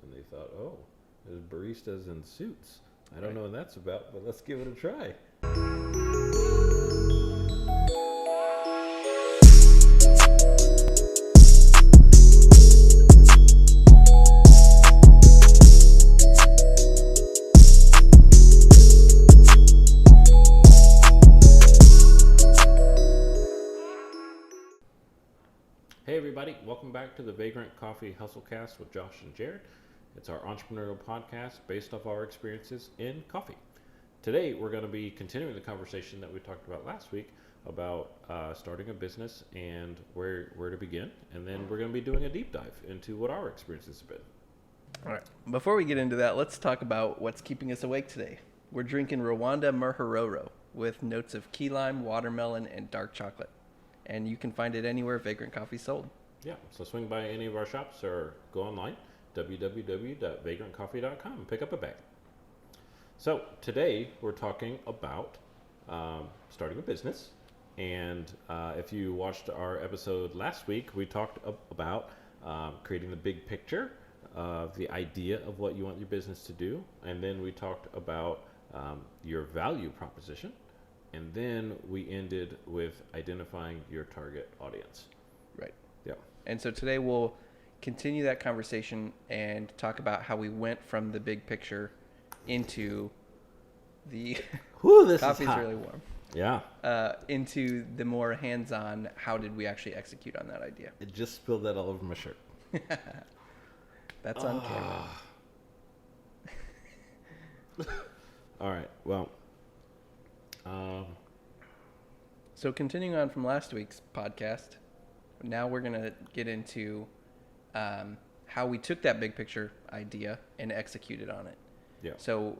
and they thought, oh, there's baristas in suits. I don't know what that's about, but let's give it a try. Hey everybody, welcome back to the Vagrant Coffee HustleCast with Josh and Jared. It's our entrepreneurial podcast based off our experiences in coffee. Today we're going to be continuing the conversation that we talked about last week about starting a business and where to begin, and then we're going to be doing a deep dive into what our experiences have been. All right. Before we get into that, let's talk about what's keeping us awake today. We're drinking Rwanda Murhororo with notes of key lime, watermelon, and dark chocolate. And you can find it anywhere Vagrant Coffee's sold. Yeah, so swing by any of our shops or go online, www.vagrantcoffee.com, and pick up a bag. So today we're talking about starting a business. And if you watched our episode last week, we talked about creating the big picture of the idea of what you want your business to do. And then we talked about your value proposition. And then we ended with identifying your target audience. Right. Yeah. And so today we'll continue that conversation and talk about how we went from the big picture into the Whew, coffee's really warm. Yeah. Into the more hands-on, how did we actually execute on that idea? It just spilled that all over my shirt. That's on camera. All right. Well. So continuing on from last week's podcast, now we're going to get into how we took that big picture idea and executed on it. Yeah. So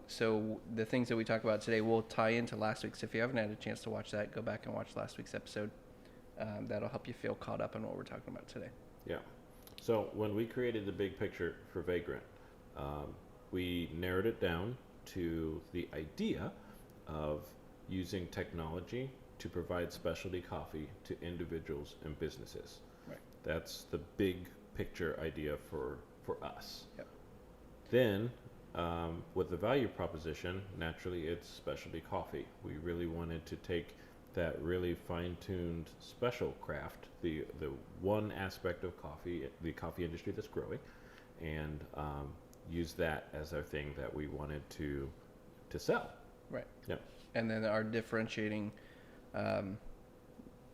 the things that we talk about today will tie into last week's. If you haven't had a chance to watch that, go back and watch last week's episode. That'll help you feel caught up on what we're talking about today. Yeah. So when we created the big picture for Vagrant, we narrowed it down to the idea of using technology to provide specialty coffee to individuals and businesses. Right. That's the big picture idea for us. Yep. Then, with the value proposition, naturally it's specialty coffee. We really wanted to take that really fine-tuned special craft, the one aspect of coffee, the coffee industry that's growing, and use that as our thing that we wanted to sell. Right. Yeah. And then our differentiating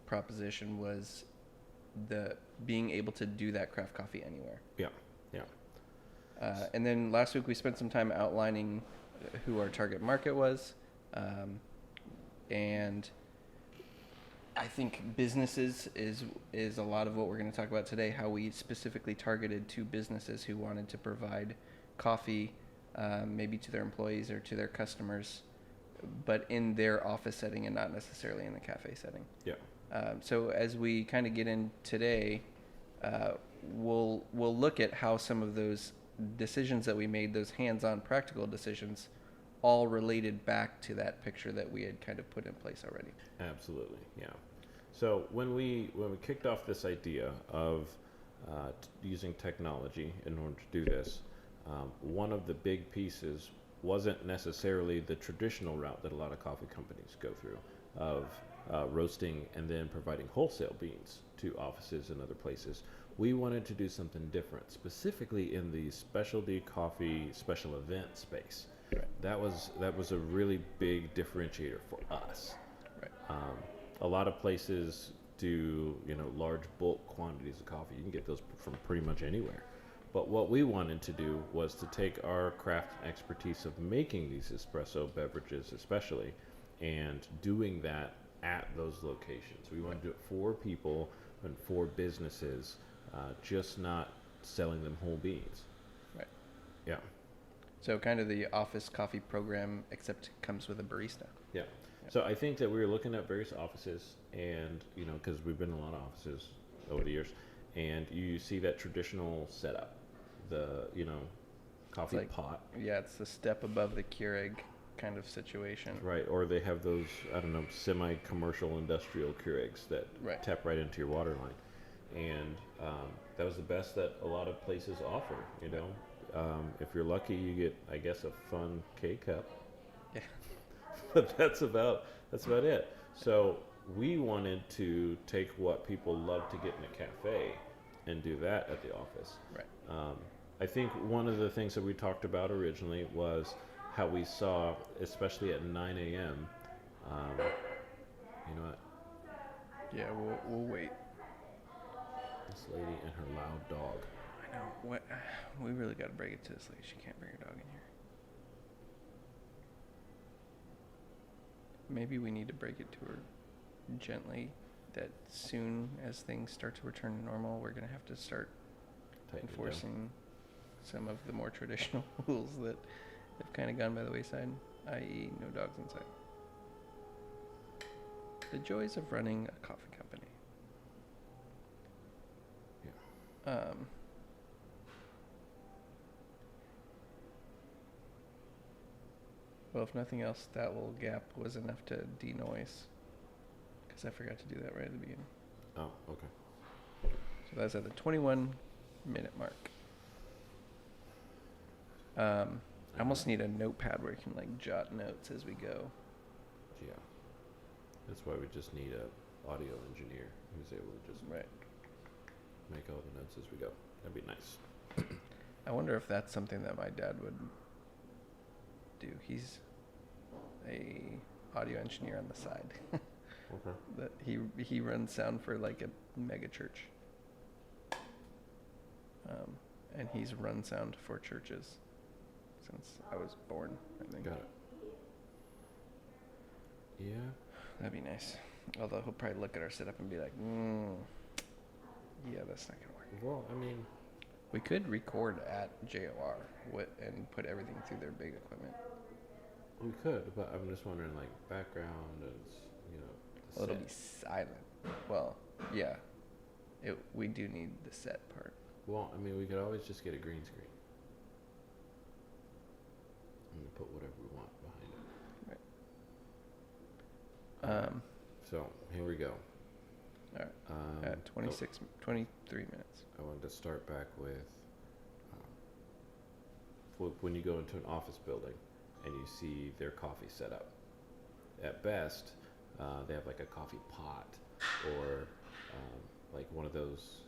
proposition was the being able to do that craft coffee anywhere. Yeah, yeah. And then last week we spent some time outlining who our target market was. And I think businesses is a lot of what we're going to talk about today, how we specifically targeted two businesses who wanted to provide coffee maybe to their employees or to their customers, but in their office setting and not necessarily in the cafe setting. Yeah. So as we kind of get in today, we'll look at how some of those decisions that we made, those hands-on practical decisions, all related back to that picture that we had kind of put in place already. Absolutely, yeah. So when we kicked off this idea of using technology in order to do this, one of the big pieces wasn't necessarily the traditional route that a lot of coffee companies go through of roasting and then providing wholesale beans to offices and other places. We wanted to do something different, specifically in the specialty coffee special event space. Right. That was a really big differentiator for us. Right. A lot of places do large bulk quantities of coffee. You can get those from pretty much anywhere. But what we wanted to do was to take our craft expertise of making these espresso beverages especially and doing that at those locations. We want to do it for people and for businesses, just not selling them whole beans. Right. Yeah. So kind of the office coffee program, except it comes with a barista. Yeah. So I think that we were looking at various offices and, because we've been in a lot of offices over the years, and you see that traditional setup, the, coffee pot. Yeah, it's the step above the Keurig kind of situation. Right, or they have those, semi-commercial industrial Keurigs that tap right into your water line. And that was the best that a lot of places offer, If you're lucky, you get, I guess, a fun K cup. Yeah. But that's about it. So we wanted to take what people love to get in a cafe and do that at the office. Right. I think one of the things that we talked about originally was how we saw, especially at 9 a.m. You know what? Yeah, we'll wait. This lady and her loud dog. I know. What? We really got to break it to this lady. She can't bring her dog in here. Maybe we need to break it to her gently that soon as things start to return to normal, we're going to have to start Tighten it down. enforcing some of the more traditional rules that have kind of gone by the wayside, i.e. no dogs inside. The joys of running a coffee company. Yeah. Well, if nothing else, that little gap was enough to denoise. Because I forgot to do that right at the beginning. Oh, okay. So that's at the 21-minute mark. I almost need a notepad where you can like jot notes as we go. Yeah. That's why we just need a audio engineer who's able to just Right. make all the notes as we go. That'd be nice. I wonder if that's something that my dad would do. He's a audio engineer on the side. Okay. That he runs sound for like a mega church. And he's run sound for churches since I was born, I think. Got it. Yeah. That'd be nice. Although he'll probably look at our setup and be like, yeah, that's not gonna work. Well, I mean, We could record at JOR and put everything through their big equipment. we could, but I'm just wondering, like, background and, the Well, it'll be set. silent. Well, yeah. We do need the set part. Well, I mean, we could always just get a green screen. And put whatever we want behind it. So, here we go. All right. At 23 minutes. I wanted to start back with when you go into an office building and you see their coffee set up. At best, they have like a coffee pot or like one of those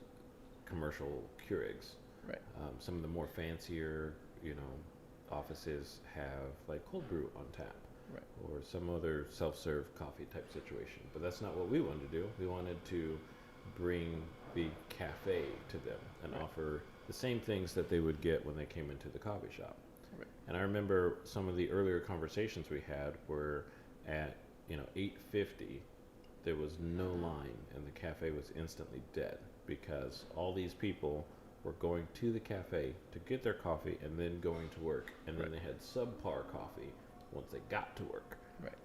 commercial Keurigs. Right. Some of the more fancier, offices have like cold brew on tap. Right. Or some other self-serve coffee type situation. But that's not what we wanted to do. We wanted to bring the cafe to them and Right. offer the same things that they would get when they came into the coffee shop. Right. And I remember some of the earlier conversations we had were at 8:50 there was no line and the cafe was instantly dead because all these people were going to the cafe to get their coffee and then going to work, and then Right. they had subpar coffee once they got to work. Right.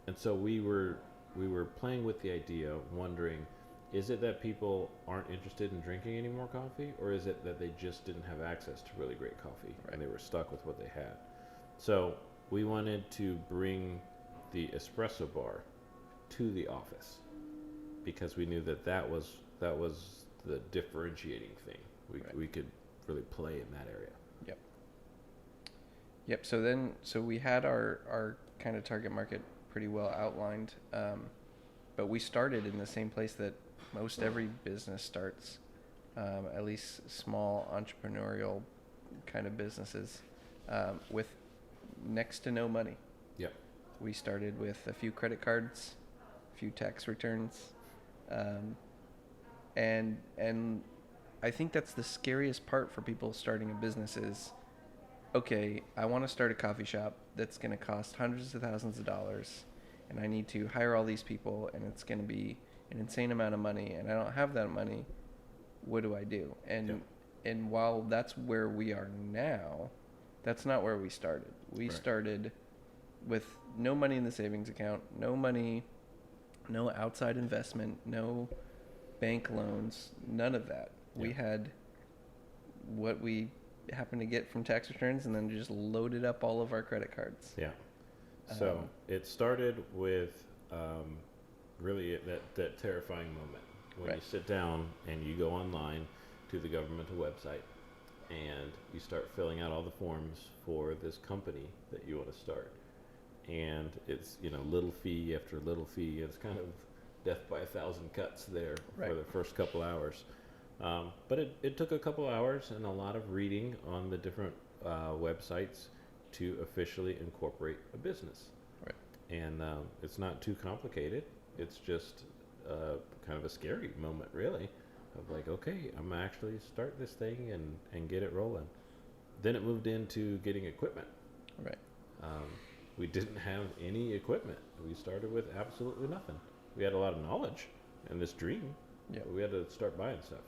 And so we were playing with the idea, wondering, is it that people aren't interested in drinking any more coffee, or is it that they just didn't have access to really great coffee and they were stuck with what they had? So we wanted to bring the espresso bar to the office because we knew that was the differentiating thing. We could really play in that area. Yep. So we had our kind of target market pretty well outlined, but we started in the same place that most every business starts, at least small entrepreneurial kind of businesses, with next to no money. Yep. We started with a few credit cards, a few tax returns, and I think that's the scariest part for people starting a business is, okay, I want to start a coffee shop that's going to cost hundreds of thousands of dollars, and I need to hire all these people, and it's going to be an insane amount of money, and I don't have that money. What do I do? And while that's where we are now, that's not where we started. We started with no money in the savings account, no money, no outside investment, no bank loans, none of that. We had what we happened to get from tax returns and then just loaded up all of our credit cards. Yeah. So it started with really that terrifying moment when you sit down and you go online to the governmental website and you start filling out all the forms for this company that you want to start. And it's, little fee after little fee. It's kind of death by a thousand cuts there Right. for the first couple hours. But it took a couple hours and a lot of reading on the different websites to officially incorporate a business. Right. And it's not too complicated. It's just kind of a scary moment, really, of like, okay, I'm actually start this thing and get it rolling. Then it moved into getting equipment. Right. We didn't have any equipment. We started with absolutely nothing. We had a lot of knowledge and this dream, Yeah. but we had to start buying stuff.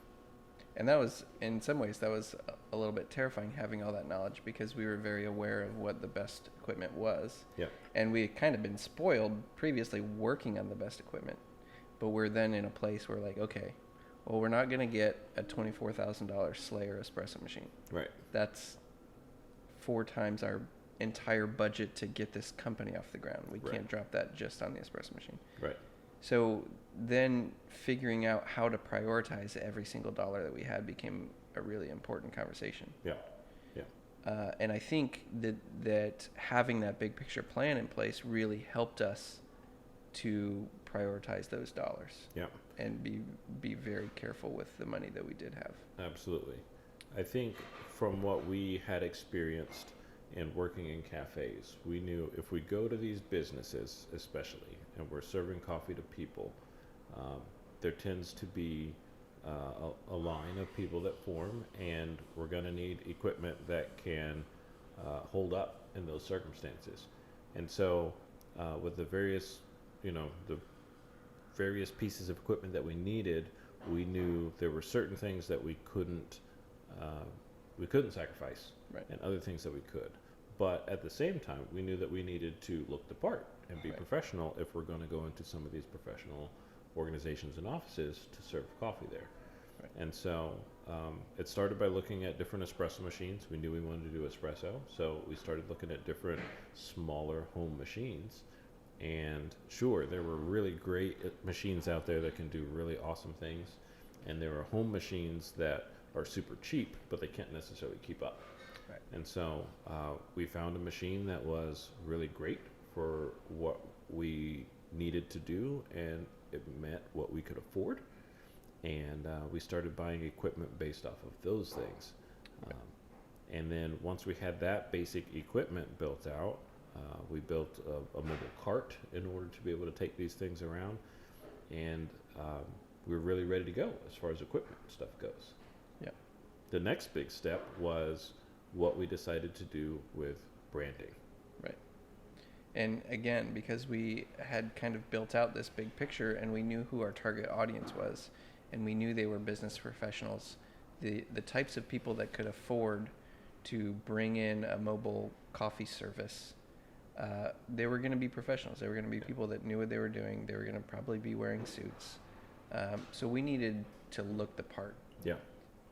And that was, in some ways, that was a little bit terrifying having all that knowledge, because we were very aware of what the best equipment was. Yeah. And we had kind of been spoiled previously working on the best equipment. But we're then in a place where, like, okay, well, we're not going to get a $24,000 Slayer espresso machine. Right. That's 4 times our entire budget to get this company off the ground. We Right. can't drop that just on the espresso machine. Right. So then figuring out how to prioritize every single dollar that we had became a really important conversation. Yeah. Yeah. And I think that having that big picture plan in place really helped us to prioritize those dollars. Yeah. And be very careful with the money that we did have. Absolutely. I think from what we had experienced in working in cafes, we knew if we go to these businesses, especially, and we're serving coffee to people, there tends to be a line of people that form, and we're going to need equipment that can hold up in those circumstances. And so, with the various pieces of equipment that we needed, we knew there were certain things that we couldn't sacrifice, Right. and other things that we could. But at the same time, we knew that we needed to look the part and be Right. professional if we're going to go into some of these professional organizations and offices to serve coffee there. Right. And so it started by looking at different espresso machines. We knew we wanted to do espresso, so we started looking at different smaller home machines. And sure, there were really great machines out there that can do really awesome things, and there are home machines that are super cheap, but they can't necessarily keep up. Right. And so we found a machine that was really great for what we needed to do, and it met what we could afford. And we started buying equipment based off of those things. Right. And then once we had that basic equipment built out, we built a mobile cart in order to be able to take these things around. And we were really ready to go as far as equipment stuff goes. Yeah. The next big step was what we decided to do with branding. Right. And again, because we had kind of built out this big picture and we knew who our target audience was, and we knew they were business professionals, the types of people that could afford to bring in a mobile coffee service, they were going to be professionals. They were going to be people that knew what they were doing. They were going to probably be wearing suits. So we needed to look the part. Yeah.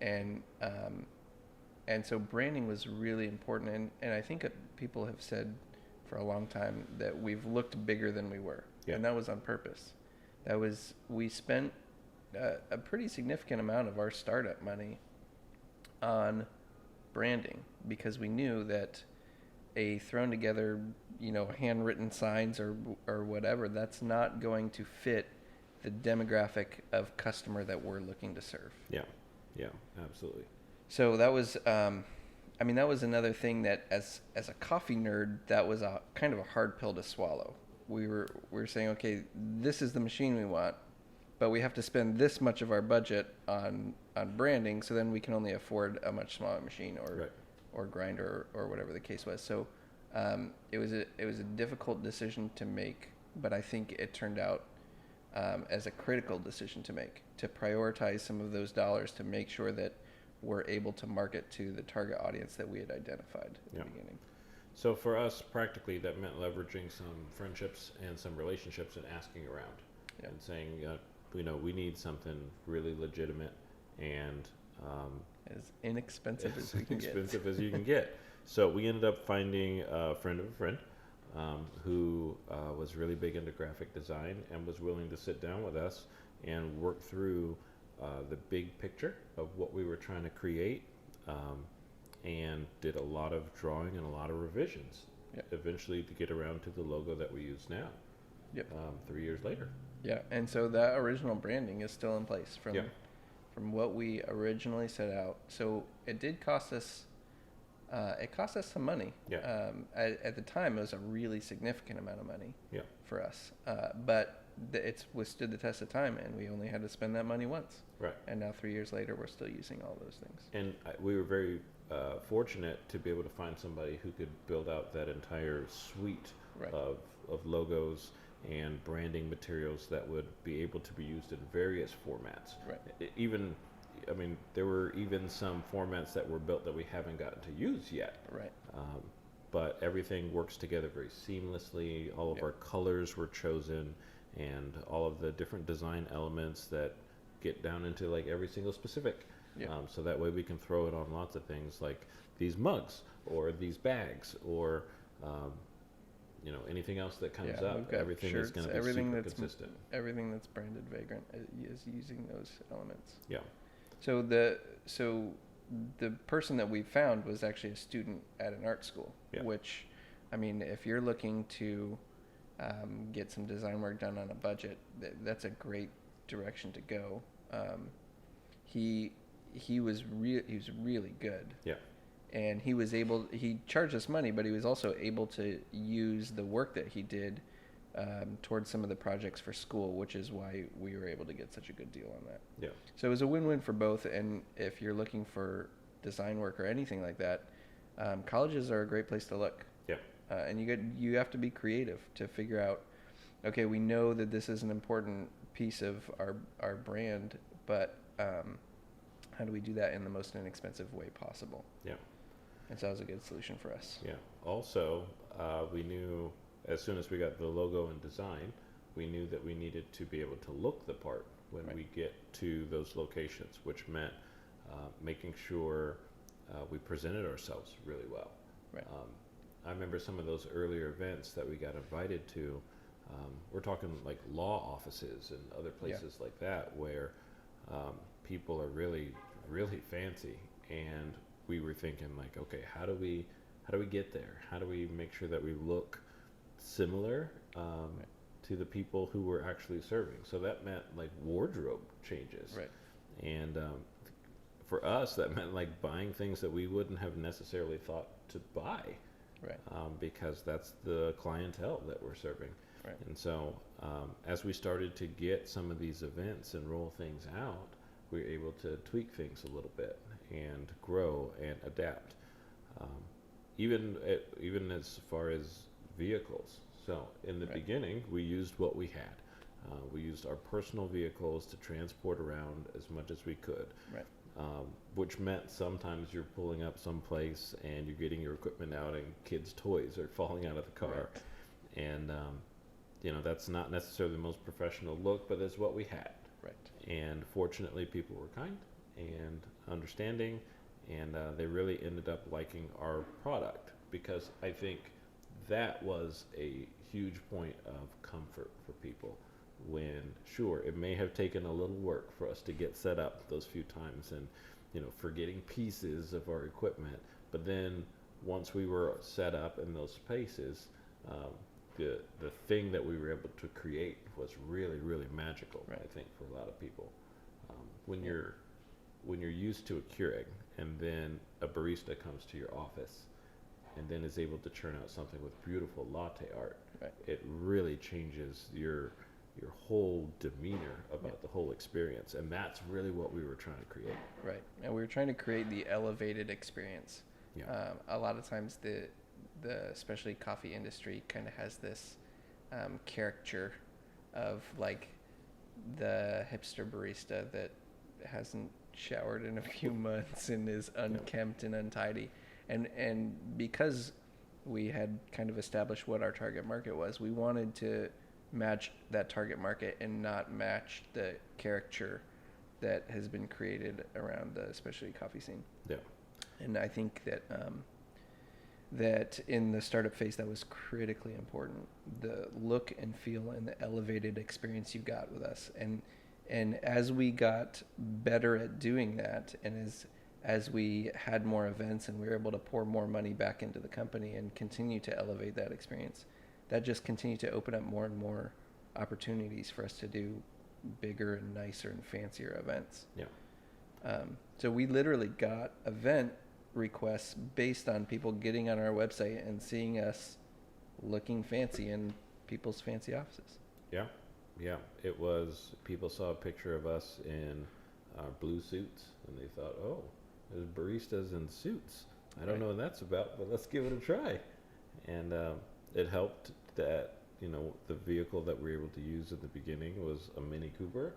And so branding was really important. And I think people have said for a long time that we've looked bigger than we were. Yeah. And that was on purpose. We spent a pretty significant amount of our startup money on branding, because we knew that a thrown together, handwritten signs or whatever, that's not going to fit the demographic of customer that we're looking to serve. Yeah. Yeah, absolutely. So that was, that was another thing that as a coffee nerd, that was a kind of a hard pill to swallow. We were saying, okay, this is the machine we want, but we have to spend this much of our budget on branding, so then we can only afford a much smaller machine or grinder or whatever the case was. So it was a difficult decision to make, but I think it turned out as a critical decision to make, to prioritize some of those dollars to make sure that we're able to market to the target audience that we had identified at the beginning. So for us, practically, that meant leveraging some friendships and some relationships and asking around and saying, we need something really legitimate and as inexpensive as we can get. Expensive as you can get. So we ended up finding a friend of a friend who was really big into graphic design and was willing to sit down with us and work through the big picture of what we were trying to create. and did a lot of drawing and a lot of revisions. Yep. Eventually to get around to the logo that we use now. Yep. 3 years later. Yeah, and so that original branding is still in place from what we originally set out. So it did cost us. It cost us some money. Yeah. At the time, it was a really significant amount of money. Yeah. For us, but it's withstood the test of time, and we only had to spend that money once. Right. And now 3 years later, we're still using all those things. And we were very fortunate to be able to find somebody who could build out that entire suite Right. of logos and branding materials that would be able to be used in various formats. Right. There were even some formats that were built that we haven't gotten to use yet. Right. But everything works together very seamlessly. All of our colors were chosen, and all of the different design elements that get down into like every single specific. So that way we can throw it on lots of things like these mugs or these bags or anything else that comes up. Everything is going to be super consistent. Everything that's branded Vagrant is using those elements. Yeah. So the person that we found was actually a student at an art school, which, if you're looking to get some design work done on a budget, that's a great direction to go. He was really good. Yeah. And he charged us money, but he was also able to use the work that he did towards some of the projects for school, which is why we were able to get such a good deal on that. Yeah. So it was a win-win for both. And if you're looking for design work or anything like that, colleges are a great place to look. Yeah. And you have to be creative to figure out, okay, we know that this is an important piece of our brand, but how do we do that in the most inexpensive way possible? Yeah. And so that was a good solution for us. Yeah. Also, we knew as soon as we got the logo and design, we knew that we needed to be able to look the part when we get to those locations, which meant making sure we presented ourselves really well. Right. I remember some of those earlier events that we got invited to. We're talking like law offices and other places like that where people are really, really fancy, and we were thinking like, okay, how do we get there? How do we make sure that we look similar to the people who we're actually serving? So that meant like wardrobe changes. Right. And for us, that meant like buying things that we wouldn't have necessarily thought to buy. Right. Because that's the clientele that we're serving. Right. And so as we started to get some of these events and roll things out, we were able to tweak things a little bit and grow and adapt. Even as far as vehicles. So in the beginning, we used what we had. We used our personal vehicles to transport around as much as we could. Right. Which meant sometimes you're pulling up someplace and you're getting your equipment out and kids' toys are falling out of the car. Right. And, that's not necessarily the most professional look, but that's what we had. Right. And fortunately, people were kind and understanding, and they really ended up liking our product, because I think that was a huge point of comfort for people when, sure, it may have taken a little work for us to get set up those few times and, forgetting pieces of our equipment. But then once we were set up in those spaces, the thing that we were able to create was really, really magical, right. I think, for a lot of people. When you're used to a Keurig and then a barista comes to your office and then is able to churn out something with beautiful latte art, right. It really changes your whole demeanor about the whole experience, and that's really what we were trying to create. Right, and we were trying to create the elevated experience. Yeah. A lot of times the especially coffee industry kind of has this caricature of like the hipster barista that hasn't showered in a few months and is unkempt and untidy, and because we had kind of established what our target market was, we wanted to match that target market and not match the caricature that has been created around the specialty coffee scene. Yeah. And I think that that in the startup phase, that was critically important. The look and feel and the elevated experience you got with us. And as we got better at doing that, and as we had more events and we were able to pour more money back into the company and continue to elevate that experience, that just continued to open up more and more opportunities for us to do bigger and nicer and fancier events. Yeah. So we literally got event requests based on people getting on our website and seeing us looking fancy in people's fancy offices. Yeah. Yeah. It was, people saw a picture of us in our blue suits and they thought, oh, there's baristas in suits. I don't know what that's about, but let's give it a try. And it helped that, you know, the vehicle that we were able to use at the beginning was a Mini Cooper,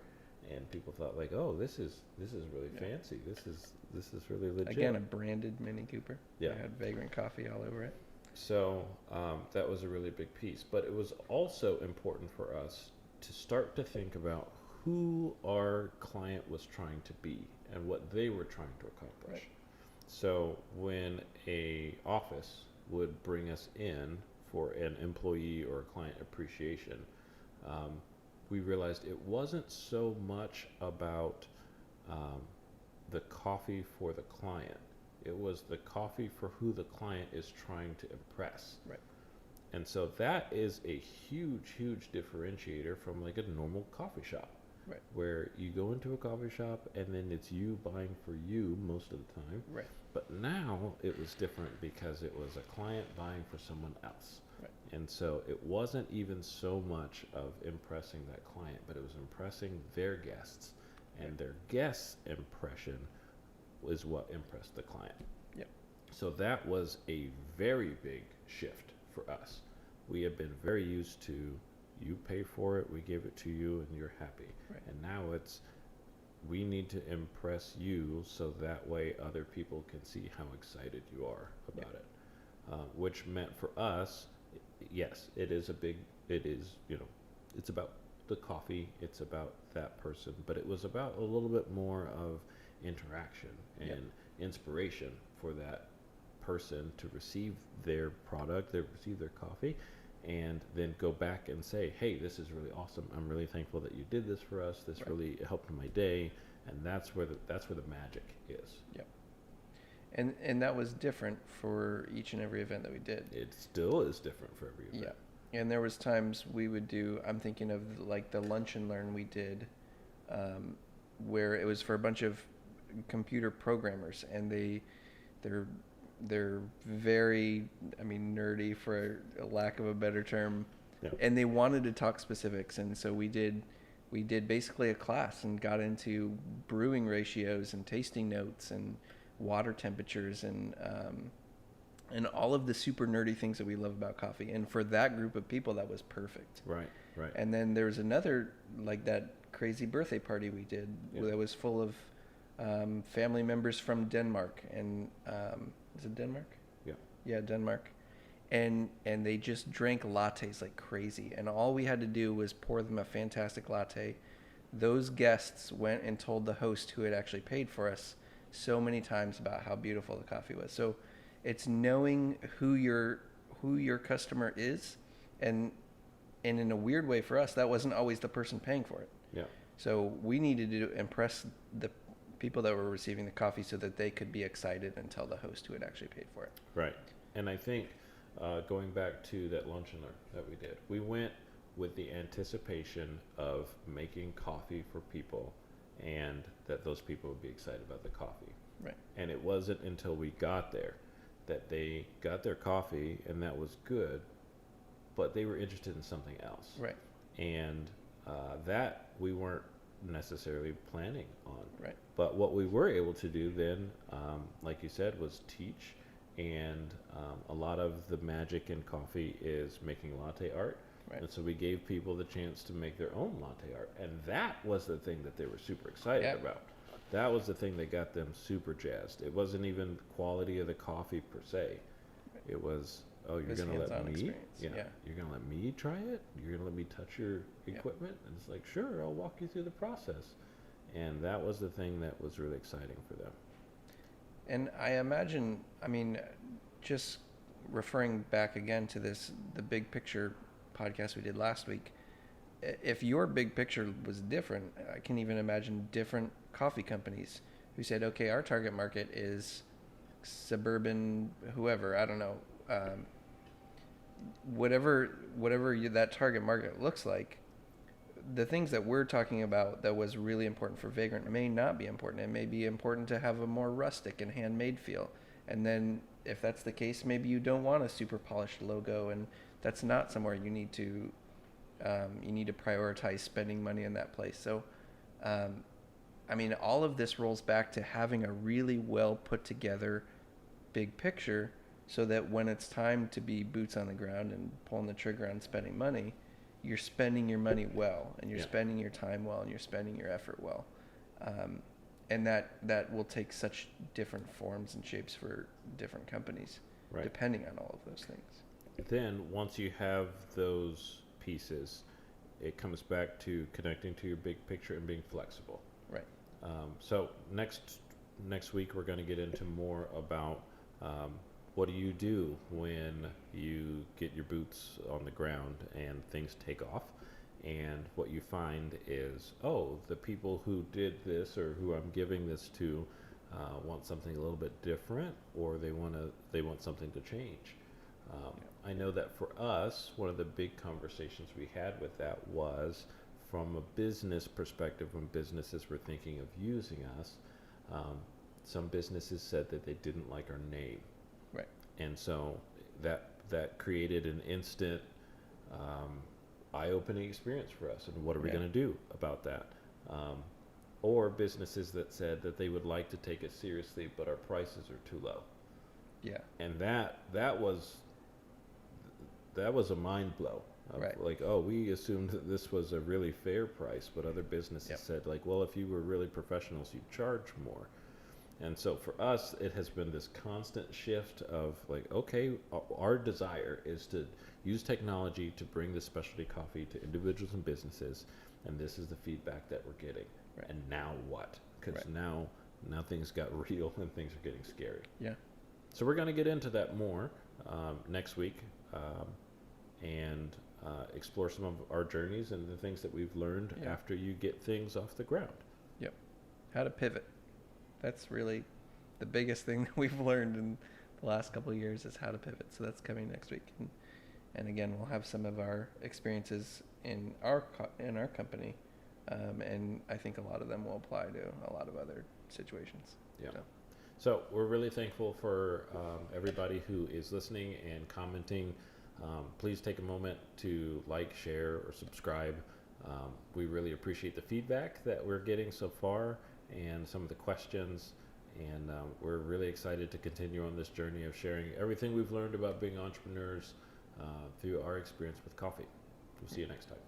and people thought like, oh, this is really fancy. This is really legit. Again, a branded Mini Cooper. Yeah. It had Vagrant coffee all over it. So that was a really big piece. But it was also important for us to start to think about who our client was trying to be and what they were trying to accomplish. Right. So when a office would bring us in for an employee or client appreciation, we realized it wasn't so much about the coffee for the client. It was the coffee for who the client is trying to impress. Right. And so that is a huge, huge differentiator from like a normal coffee shop. Right. Where you go into a coffee shop and then it's you buying for you most of the time. Right. But now it was different because it was a client buying for someone else. Right. And so it wasn't even so much of impressing that client, but it was impressing their guests. And their guests' impression was what impressed the client. Yep. So that was a very big shift for us. We have been very used to, you pay for it, we give it to you, and you're happy. Right. And now it's, we need to impress you so that way other people can see how excited you are about it. Which meant for us, yes, it is, you know, it's about the coffee, it's about that person, but it was about a little bit more of interaction and inspiration for that person to receive their product, to receive their coffee, and then go back and say, hey, this is really awesome. I'm really thankful that you did this for us. This really helped my day. And that's where the magic is. Yep. And that was different for each and every event that we did. It still is different for every event. Yeah. And there was times we would do, I'm thinking of like the lunch and learn we did, where it was for a bunch of computer programmers, and they're very, I mean, nerdy for a lack of a better term. Yeah. And they wanted to talk specifics. And so we did basically a class and got into brewing ratios and tasting notes and water temperatures and all of the super nerdy things that we love about coffee. And for that group of people, that was perfect. Right. And then there was another, like that crazy birthday party we did that was full of family members from Denmark. And is it Denmark? Yeah. Yeah, Denmark. And they just drank lattes like crazy. And all we had to do was pour them a fantastic latte. Those guests went and told the host, who had actually paid for us, so many times about how beautiful the coffee was. So it's knowing who your customer is, and in a weird way for us, that wasn't always the person paying for it. Yeah. So we needed to impress the people that were receiving the coffee so that they could be excited and tell the host who had actually paid for it. Right. And I think going back to that lunch and learn that we did, we went with the anticipation of making coffee for people and that those people would be excited about the coffee. Right. And it wasn't until we got there that they got their coffee and that was good, but they were interested in something else. Right. And that we weren't necessarily planning on. Right. But what we were able to do then, like you said, was teach. And a lot of the magic in coffee is making latte art. Right. And so we gave people the chance to make their own latte art. And that was the thing that they were super excited about. That was the thing that got them super jazzed. It wasn't even quality of the coffee per se. It was, oh, you're going to let me? You're going to let me try it? You're going to let me touch your equipment? And it's like, sure, I'll walk you through the process. And that was the thing that was really exciting for them. And I imagine, I mean, just referring back again to the big picture podcast we did last week, if your big picture was different, I can even imagine different coffee companies we said, okay, our target market is suburban, whoever, I don't know, whatever that target market looks like, the things that we're talking about that was really important for Vagrant may not be important. It may be important to have a more rustic and handmade feel. And then if that's the case, maybe you don't want a super polished logo, and that's not somewhere you need to prioritize spending money in that place. So, I mean, all of this rolls back to having a really well put together big picture, so that when it's time to be boots on the ground and pulling the trigger on spending money, you're spending your money well, and you're spending your time well, and you're spending your effort well. And that will take such different forms and shapes for different companies, depending on all of those things. Then once you have those pieces, it comes back to connecting to your big picture and being flexible. Right. So next week we're going to get into more about what do you do when you get your boots on the ground and things take off, and what you find is, the people who did this or who I'm giving this to want something a little bit different, or they want something to change. I know that for us, one of the big conversations we had with that was from a business perspective. When businesses were thinking of using us, some businesses said that they didn't like our name. Right. And so that created an instant eye-opening experience for us. And what are we going to do about that? Or businesses that said that they would like to take it seriously, but our prices are too low. Yeah. And that was a mind blow. Right. Like, we assumed that this was a really fair price, but other businesses said, like, well, if you were really professionals, you'd charge more. And so for us, it has been this constant shift of like, okay, our desire is to use technology to bring this specialty coffee to individuals and businesses, and this is the feedback that we're getting. Right. And now what? Because now things got real and things are getting scary. Yeah. So we're going to get into that more next week, and explore some of our journeys and the things that we've learned after you get things off the ground. Yep. How to pivot. That's really the biggest thing that we've learned in the last couple of years, is how to pivot. So that's coming next week. And again, we'll have some of our experiences in our company. And I think a lot of them will apply to a lot of other situations. Yeah. So we're really thankful for everybody who is listening and commenting. Please take a moment to like, share, or subscribe. We really appreciate the feedback that we're getting so far and some of the questions. And we're really excited to continue on this journey of sharing everything we've learned about being entrepreneurs through our experience with coffee. We'll see you next time.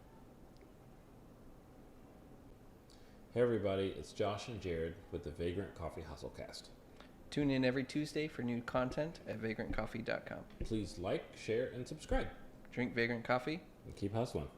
Hey everybody, it's Josh and Jared with the Vagrant Coffee HustleCast. Tune in every Tuesday for new content at vagrantcoffee.com. Please like, share, and subscribe. Drink Vagrant Coffee. And keep hustling.